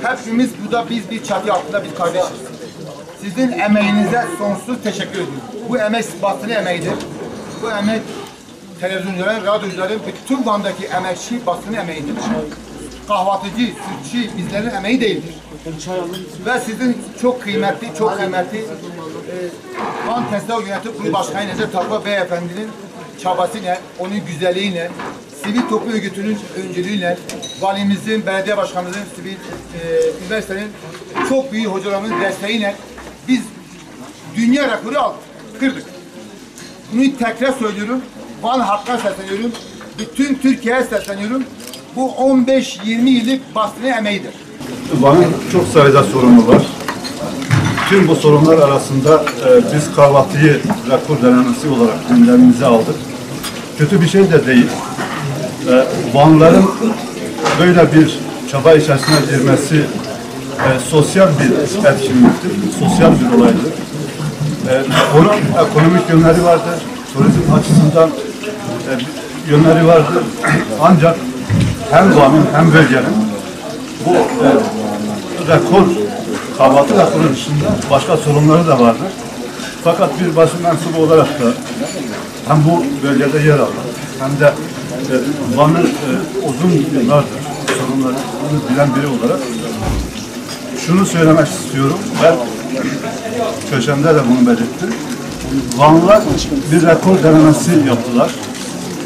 Hepimiz burada biz bir çatı altında bir kardeşiz. Sizin emeğinize sonsuz teşekkür ediyorum. Bu emek basını emeğidir. Bu emek televizyoncuların, radyocuların, bütün Van'daki emekçi basını emeğidir. Kahvaltıcı, sütçü bizlerin emeği değildir. Ve sizin çok kıymetli Van Tesla Yönetim Kurulu Başkanı Necdet Takva Beyefendinin çabasıyla, onun güzelliğiyle, sivil toplum örgütünün öncülüğüyle, valimizin, belediye başkanımızın, sivil üniversitenin çok büyük hocalarımızın desteğiyle biz dünya rekoru kırdık. Bunu tekrar söylüyorum. Van halkına sesleniyorum. Bütün Türkiye'ye sesleniyorum. Bu 15-20 yıllık basını emeğidir. Van'ın çok sayıda sorunu var. Tüm bu sorunlar arasında biz kahvaltıyı rekor denemesi olarak gündemimize aldık. Kötü bir şey de değil. Vanlıların böyle bir çaba içerisine girmesi sosyal bir etkinliktir, sosyal bir olaydır. Onun ekonomik yönleri vardır, turizm açısından yönleri vardır. Ancak hem Van'ın hem bölgenin bu rekor, kahvaltı rekoru dışında başka sorunları da vardır. Fakat bir basın mensubu olarak da hem bu bölgede yer alır hem de Van'ın uzun yıllardır sorunlarını bilen biri olarak şunu söylemek istiyorum. Ben köşemde de bunu belirttim. Vanlılar bir rekor denemesi yaptılar.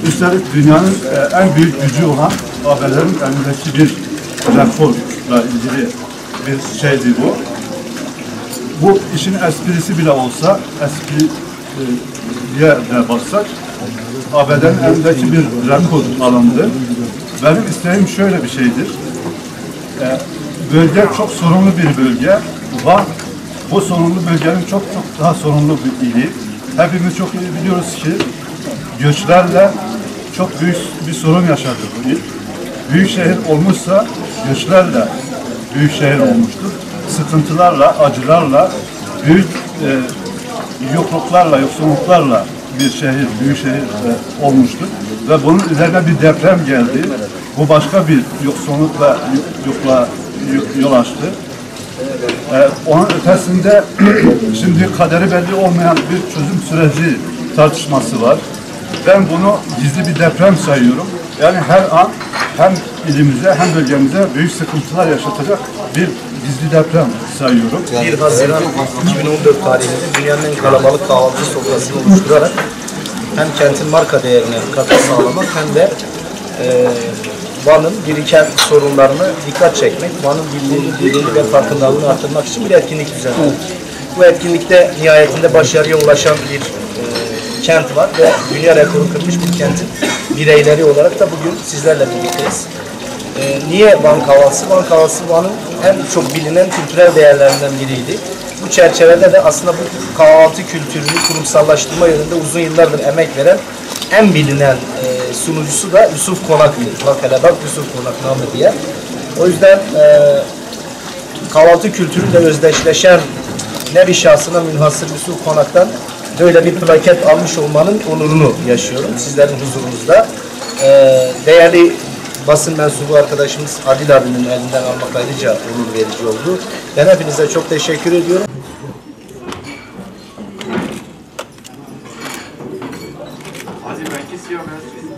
Üstelik dünyanın en büyük gücü olan AB'lerin elindeki bir rekorla ilgili bir şeydi bu. Bu işin esprisi bile olsa, espriye de baksak, AB'lerin elindeki bir rekor alındı. Benim isteğim şöyle bir şeydir. Bölge çok sorunlu bir bölge. Van, bu sorunlu bölgenin çok daha sorunlu bir ili. Hepimiz çok iyi biliyoruz ki göçlerle çok büyük bir sorun yaşadı bu il. Büyük şehir olmuşsa göçlerle büyük şehir olmuştur. Sıkıntılarla, acılarla, büyük yokluklarla, yoksulluklarla bir şehir, büyük şehir olmuştur. Ve bunun üzerine bir deprem geldi. Bu başka bir yoksullukla yokluğa yol açtı. Onun ötesinde şimdi kaderi belli olmayan bir çözüm süreci tartışması var. Ben bunu gizli bir deprem sayıyorum. Yani her an hem ilimize hem bölgemize büyük sıkıntılar yaşatacak bir gizli deprem sayıyorum. 1 Haziran 2014 tarihinde dünyanın en kalabalık kahvaltı sofrasını oluşturarak hem kentin marka değerine katkı sağlamak hem de Van'ın biriken sorunlarını dikkat çekmek, Van'ın birliğini ve farkındalığını artırmak için bir etkinlik düzenledik. Bu etkinlikte nihayetinde başarıya ulaşan bir kent var ve dünya rekoru kırmış bir kentin bireyleri olarak da bugün sizlerle birlikteyiz. Niye Van kahvaltısı? Van kahvaltısı Van'ın en çok bilinen kültürel değerlerinden biriydi. Bu çerçevede de aslında bu kahvaltı kültürünü kurumsallaştırma yönünde uzun yıllardır emek veren en bilinen sunucusu da Yusuf Konak'tı. Bak hele bak Yusuf Konak namı diye. O yüzden kahvaltı kültürüyle özdeşleşen nevi şahsına münhasır Yusuf Konak'tan böyle bir plaket almış olmanın onurunu yaşıyorum sizlerin huzurunuzda. Değerli basın mensubu arkadaşımız Adil abinin elinden almak ayrıca onur verici oldu. Ben hepinize çok teşekkür ediyorum. Hadi belki siyah beyaz.